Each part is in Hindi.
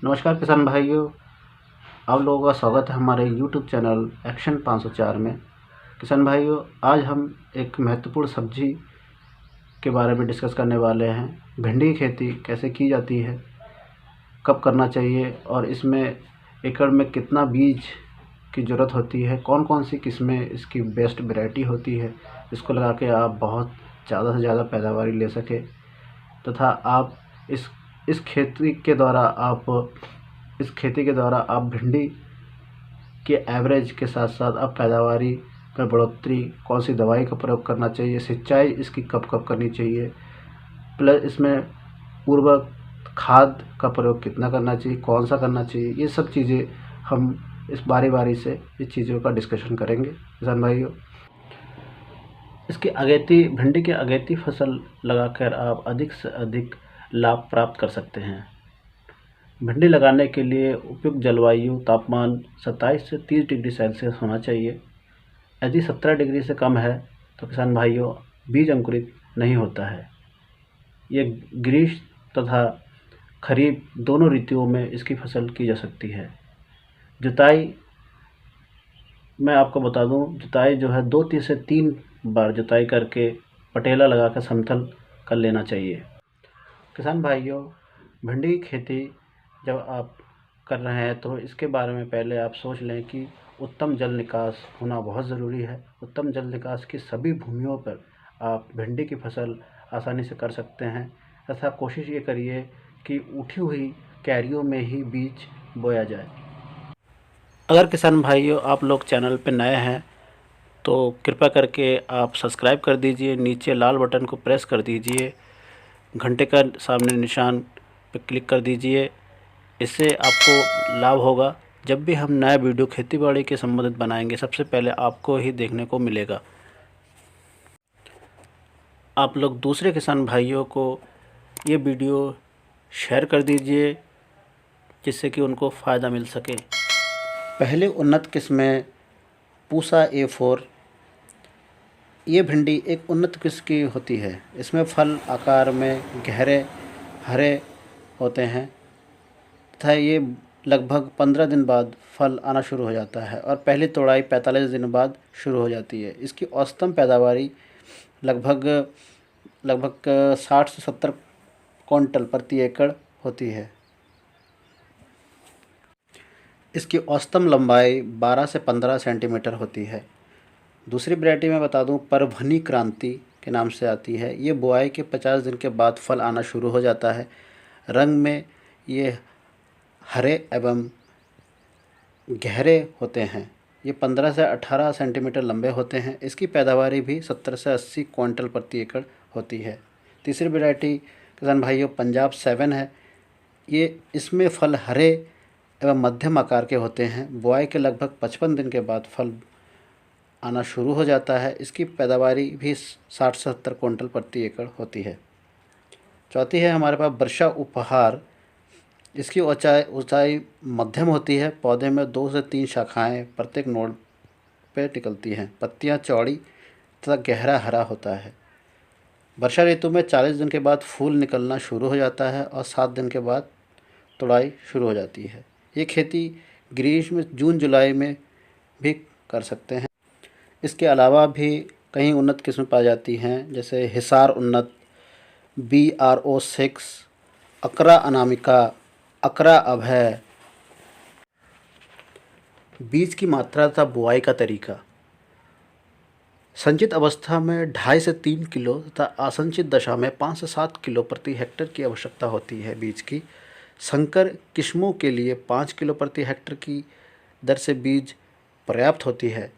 नमस्कार किसान भाइयों, आप लोगों का स्वागत है हमारे यूट्यूब चैनल एक्शन 504 में। किसान भाइयों, आज हम एक महत्वपूर्ण सब्जी के बारे में डिस्कस करने वाले हैं। भिंडी की खेती कैसे की जाती है, कब करना चाहिए और इसमें एकड़ में कितना बीज की ज़रूरत होती है, कौन कौन सी किस्में इसकी बेस्ट वैरायटी होती है, इसको लगा के आप बहुत ज़्यादा से ज़्यादा पैदावारी ले सकें तथा आप इस खेती के द्वारा आप भिंडी के एवरेज के साथ साथ आप पैदावारी में बढ़ोतरी, कौन सी दवाई का प्रयोग करना चाहिए, सिंचाई इसकी कब कब करनी चाहिए, प्लस इसमें उर्वरक खाद का प्रयोग कितना करना चाहिए, कौन सा करना चाहिए, ये सब चीज़ें हम इस बारी से इस चीज़ों का डिस्कशन करेंगे किसान भाइयों। भिंडी की अगेती फसल लगाकर आप अधिक से अधिक लाभ प्राप्त कर सकते हैं। भिंडी लगाने के लिए उपयुक्त जलवायु तापमान 27 से 30 डिग्री सेल्सियस होना चाहिए। यदि 17 डिग्री से कम है तो किसान भाइयों बीज अंकुरित नहीं होता है। ये ग्रीष्म तथा खरीफ दोनों ऋतुओं में इसकी फसल की जा सकती है। जुताई मैं आपको बता दूं, जुताई जो है 2 से 3 बार जुताई करके पटेला लगाकर समतल कर लेना चाहिए। किसान भाइयों, भिंडी की खेती जब आप कर रहे हैं तो इसके बारे में पहले आप सोच लें कि उत्तम जल निकास होना बहुत ज़रूरी है। उत्तम जल निकास की सभी भूमियों पर आप भिंडी की फसल आसानी से कर सकते हैं तथा कोशिश ये करिए कि उठी हुई क्यारियों में ही बीज बोया जाए। अगर किसान भाइयों आप लोग चैनल पर नए हैं तो कृपया करके आप सब्सक्राइब कर दीजिए, नीचे लाल बटन को प्रेस कर दीजिए, घंटे का सामने निशान पर क्लिक कर दीजिए। इससे आपको लाभ होगा। जब भी हम नया वीडियो खेतीबाड़ी के संबंधित बनाएंगे सबसे पहले आपको ही देखने को मिलेगा। आप लोग दूसरे किसान भाइयों को ये वीडियो शेयर कर दीजिए जिससे कि उनको फ़ायदा मिल सके। पहले उन्नत किस्में पूसा A4, ये भिंडी एक उन्नत किस्म की होती है। इसमें फल आकार में गहरे हरे होते हैं तथा ये लगभग 15 दिन बाद फल आना शुरू हो जाता है और पहली तोड़ाई 45 दिन बाद शुरू हो जाती है। इसकी औसतन पैदावारी लगभग 60 से 70 क्विंटल प्रति एकड़ होती है। इसकी औसतन लंबाई 12 से 15 सेंटीमीटर होती है। दूसरी वैरायटी मैं बता दूं, परभनी क्रांति के नाम से आती है। ये बुआई के 50 दिन के बाद फल आना शुरू हो जाता है। रंग में ये हरे एवं गहरे होते हैं। ये 15 से 18 सेंटीमीटर लंबे होते हैं। इसकी पैदावारी भी 70 से 80 क्विंटल प्रति एकड़ होती है। तीसरी वैरायटी किसान भाइयों पंजाब 7 है। ये इसमें फल हरे एवं मध्यम आकार के होते हैं। बुआई के लगभग 55 दिन के बाद फल आना शुरू हो जाता है। इसकी पैदावारी भी 60 से 70 क्विंटल प्रति एकड़ होती है। चौथी है हमारे पास वर्षा उपहार। इसकी ऊंचाई मध्यम होती है। पौधे में 2 से 3 शाखाएं प्रत्येक नोड पे निकलती हैं। पत्तियां चौड़ी तथा गहरा हरा होता है। वर्षा ऋतु में 40 दिन के बाद फूल निकलना शुरू हो जाता है और 7 दिन के बाद तुड़ाई शुरू हो जाती है। ये खेती ग्रीष्म में जून जुलाई में भी कर सकते हैं। इसके अलावा भी कई उन्नत किस्म पाई जाती हैं, जैसे हिसार उन्नत, BRO6, अकरा अनामिका, अकरा अभय। बीज की मात्रा तथा बुआई का तरीका। संचित अवस्था में 2.5 से 3 किलो तथा असंचित दशा में 5 से 7 किलो प्रति हेक्टेयर की आवश्यकता होती है बीज की। संकर किस्मों के लिए 5 किलो प्रति हेक्टेयर की दर से बीज पर्याप्त होती है।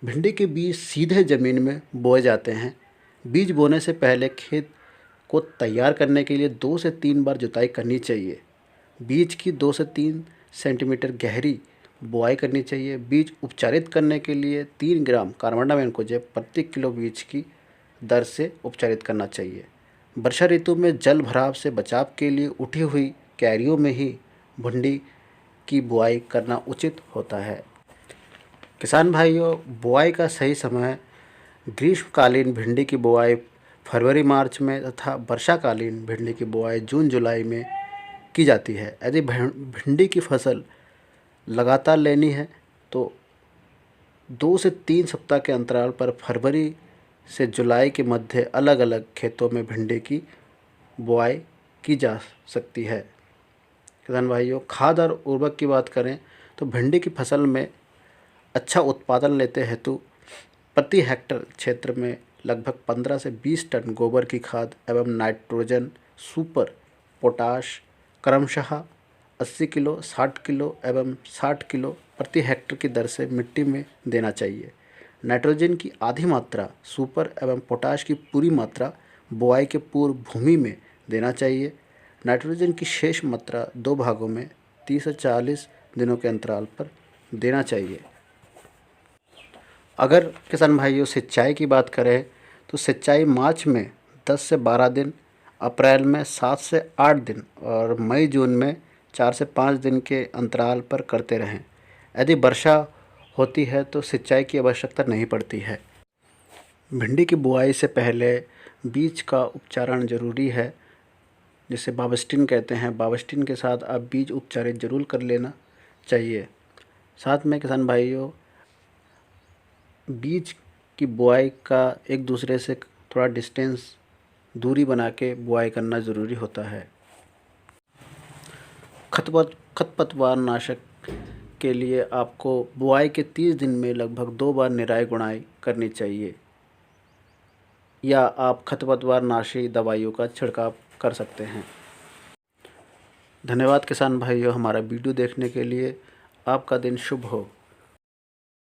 भिंडी के बीज सीधे ज़मीन में बोए जाते हैं। बीज बोने से पहले खेत को तैयार करने के लिए 2 से 3 बार जुताई करनी चाहिए। बीज की 2 से 3 सेंटीमीटर गहरी बुआई करनी चाहिए। बीज उपचारित करने के लिए 3 ग्राम कार्बेंडाजिम प्रति किलो बीज की दर से उपचारित करना चाहिए। वर्षा ऋतु में जल भराव से बचाव के लिए उठी हुई क्यारियों में ही भिंडी की बुआई करना उचित होता है। किसान भाइयों, बुआई का सही समय ग्रीष्मकालीन भिंडी की बुआई फरवरी मार्च में तथा वर्षाकालीन भिंडी की बुआई जून जुलाई में की जाती है। यदि भिंडी की फसल लगातार लेनी है तो 2 से 3 सप्ताह के अंतराल पर फरवरी से जुलाई के मध्य अलग अलग खेतों में भिंडी की बुआई की जा सकती है। किसान भाइयों, खाद और उर्वरक की बात करें तो भिंडी की फसल में अच्छा उत्पादन लेते हेतु प्रति हेक्टेयर क्षेत्र में लगभग 15 से 20 टन गोबर की खाद एवं नाइट्रोजन, सुपर, पोटाश क्रमशः 80 किलो, 60 किलो एवं 60 किलो प्रति हेक्टेयर की दर से मिट्टी में देना चाहिए। नाइट्रोजन की आधी मात्रा, सुपर एवं पोटाश की पूरी मात्रा बुआई के पूर्व भूमि में देना चाहिए। नाइट्रोजन की शेष मात्रा 2 भागों में 30 से 40 दिनों के अंतराल पर देना चाहिए। अगर किसान भाइयों सिंचाई की बात करें तो सिंचाई मार्च में 10 से 12 दिन, अप्रैल में 7 से 8 दिन और मई जून में 4 से 5 दिन के अंतराल पर करते रहें। यदि वर्षा होती है तो सिंचाई की आवश्यकता नहीं पड़ती है। भिंडी की बुआई से पहले बीज का उपचारण जरूरी है, जिसे बावस्टिन कहते हैं। बावस्टिन के साथ आप बीज उपचारित जरूर कर लेना चाहिए। साथ में किसान भाइयों, बीज की बुआई का एक दूसरे से थोड़ा डिस्टेंस, दूरी बना के बुआई करना ज़रूरी होता है। खरपतवार नाशक के लिए आपको बुआई के 30 दिन में लगभग 2 बार निराई गुड़ाई करनी चाहिए, या आप खरपतवार नाशी दवाइयों का छिड़काव कर सकते हैं। धन्यवाद किसान भाइयों, हमारा वीडियो देखने के लिए। आपका दिन शुभ हो।